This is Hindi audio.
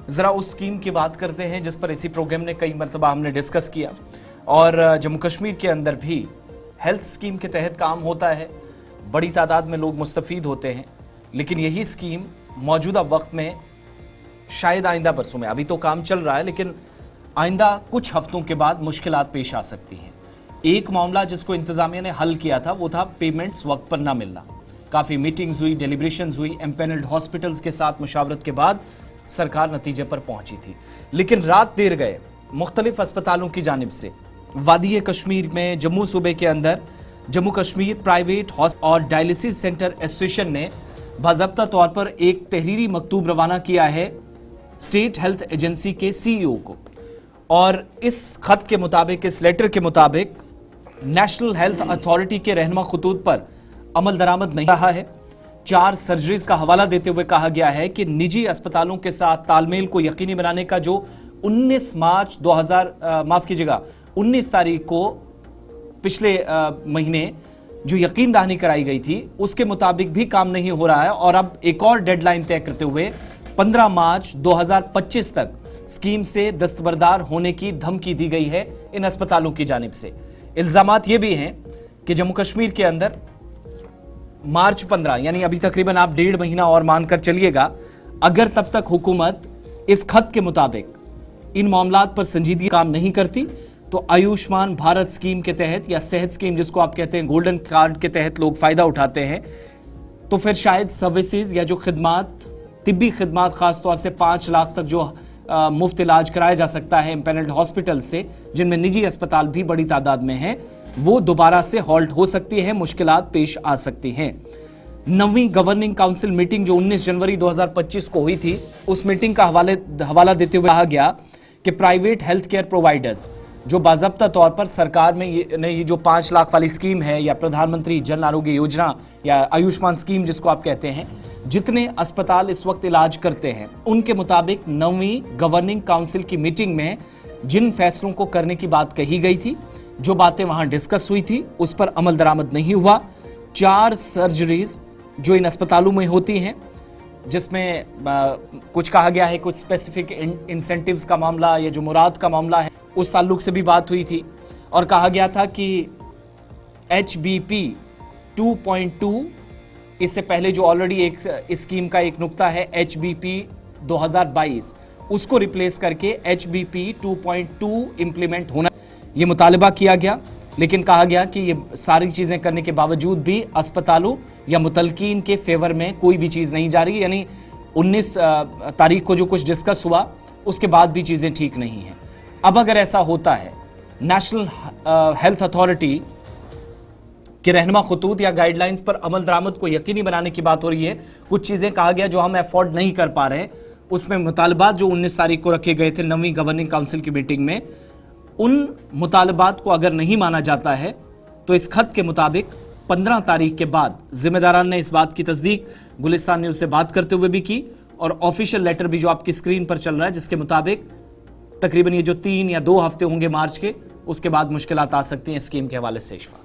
जरा उस स्कीम की बात करते हैं जिस पर इसी प्रोग्राम ने कई मरतबा हमने डिस्कस किया और जम्मू कश्मीर के अंदर भी हेल्थ स्कीम के तहत काम होता है, बड़ी तादाद में लोग मुस्तफीद होते हैं, लेकिन यही स्कीम मौजूदा वक्त में शायद आइंदा बरसों में, अभी तो काम चल रहा है लेकिन आइंदा कुछ हफ्तों के बाद मुश्किलात पेश आ सकती हैं। एक मामला जिसको इंतजामिया ने हल किया था वो था पेमेंट्स वक्त पर ना मिलना। काफ़ी मीटिंग्स हुई, डेलिब्रेशंस हुई, एम्पेनल्ड हॉस्पिटल्स के साथ मुशावरत के बाद सरकार नतीजे पर पहुंची थी, लेकिन रात देर गए मुख्तलिफ अस्पतालों की जानिब से वादी कश्मीर में जम्मू सूबे के अंदर जम्मू कश्मीर प्राइवेट और डायलिसिस सेंटर एसोसिएशन ने बाज़ाब्ता तौर पर एक तहरीरी मकतूब रवाना किया है स्टेट हेल्थ एजेंसी के सीईओ को, और इस खत के मुताबिक, इस लेटर के मुताबिक नेशनल हेल्थ अथॉरिटी के रहनुमा खतूत पर अमल दरामद नहीं रहा है। 4 सर्जरीज का हवाला देते हुए कहा गया है कि निजी अस्पतालों के साथ तालमेल को यकीनी बनाने का जो 19 तारीख को पिछले महीने जो यकीन दहानी कराई गई थी उसके मुताबिक भी काम नहीं हो रहा है, और अब एक और डेडलाइन तय करते हुए 15 मार्च 2025 तक स्कीम से दस्तबरदार होने की धमकी दी गई है इन अस्पतालों की जानिब से। इल्जामात ये भी हैं कि जम्मू कश्मीर के अंदर मार्च 15 यानी अभी तकरीबन आप 1.5 महीना और मानकर चलिएगा, अगर तब तक हुकूमत इस खत के मुताबिक इन मामलात पर संजीदगी काम नहीं करती तो आयुष्मान भारत स्कीम के तहत या सेहत स्कीम जिसको आप कहते हैं गोल्डन कार्ड के तहत लोग फायदा उठाते हैं, तो फिर शायद सर्विसेज या जो खिदमात, तिब्बी खिदमात खासतौर से 5 लाख तक जो मुफ्त इलाज कराया जा सकता है एम्पेनल्ड हॉस्पिटल से, जिनमें निजी अस्पताल भी बड़ी तादाद में हैं, वो दोबारा से हॉल्ट हो सकती है, मुश्किलात पेश आ सकती हैं। 9वीं गवर्निंग काउंसिल मीटिंग जो 19 जनवरी 2025 को हुई थी, उस मीटिंग का हवाला देते हुए कहा गया कि प्राइवेट हेल्थ केयर प्रोवाइडर्स जो बाज़ाब्ता तौर पर सरकार में ये जो 5 लाख वाली स्कीम है या प्रधानमंत्री जन आरोग्य योजना या आयुष्मान स्कीम जिसको आप कहते हैं, जितने अस्पताल इस वक्त इलाज करते हैं उनके मुताबिक 9वीं गवर्निंग काउंसिल की मीटिंग में जिन फैसलों को करने की बात कही गई थी, जो बातें वहां डिस्कस हुई थी, उस पर अमल दरामद नहीं हुआ। 4 सर्जरीज जो इन अस्पतालों में होती हैं, जिसमें कुछ कहा गया है, कुछ स्पेसिफिक इंसेंटिव्स का मामला या जो मुराद का मामला है उस ताल्लुक से भी बात हुई थी, और कहा गया था कि HBP 2.2, इससे पहले जो ऑलरेडी एक स्कीम का एक नुक्ता है HBP 2022, उसको रिप्लेस करके HBP 2.2 इंप्लीमेंट होना, ये मुतालबा किया गया। लेकिन कहा गया कि ये सारी चीजें करने के बावजूद भी अस्पतालों या मुतलकीन के फेवर में कोई भी चीज नहीं जा रही, यानी 19 तारीख को जो कुछ डिस्कस हुआ उसके बाद भी चीजें ठीक नहीं हैं। अब अगर ऐसा होता है, नेशनल हेल्थ अथॉरिटी के रहनुमा खतूत या गाइडलाइंस पर अमल दरामद को यकीनी बनाने की बात हो रही है, कुछ चीजें कहा गया जो हम अफोर्ड नहीं कर पा रहे हैं, उसमें मुतालबात जो 19 तारीख को रखे गए थे 9वीं गवर्निंग काउंसिल की मीटिंग में, उन मुतालबात को अगर नहीं माना जाता है तो इस खत के मुताबिक 15 तारीख के बाद जिम्मेदारान ने इस बात की तस्दीक गुलिस्तान न्यूज से बात करते हुए भी की, और ऑफिशियल लेटर भी जो आपकी स्क्रीन पर चल रहा है, जिसके मुताबिक तकरीबन ये जो 3 या 2 हफ्ते होंगे मार्च के, उसके बाद मुश्किलात आ सकती हैं स्कीम के हवाले से। इशफा।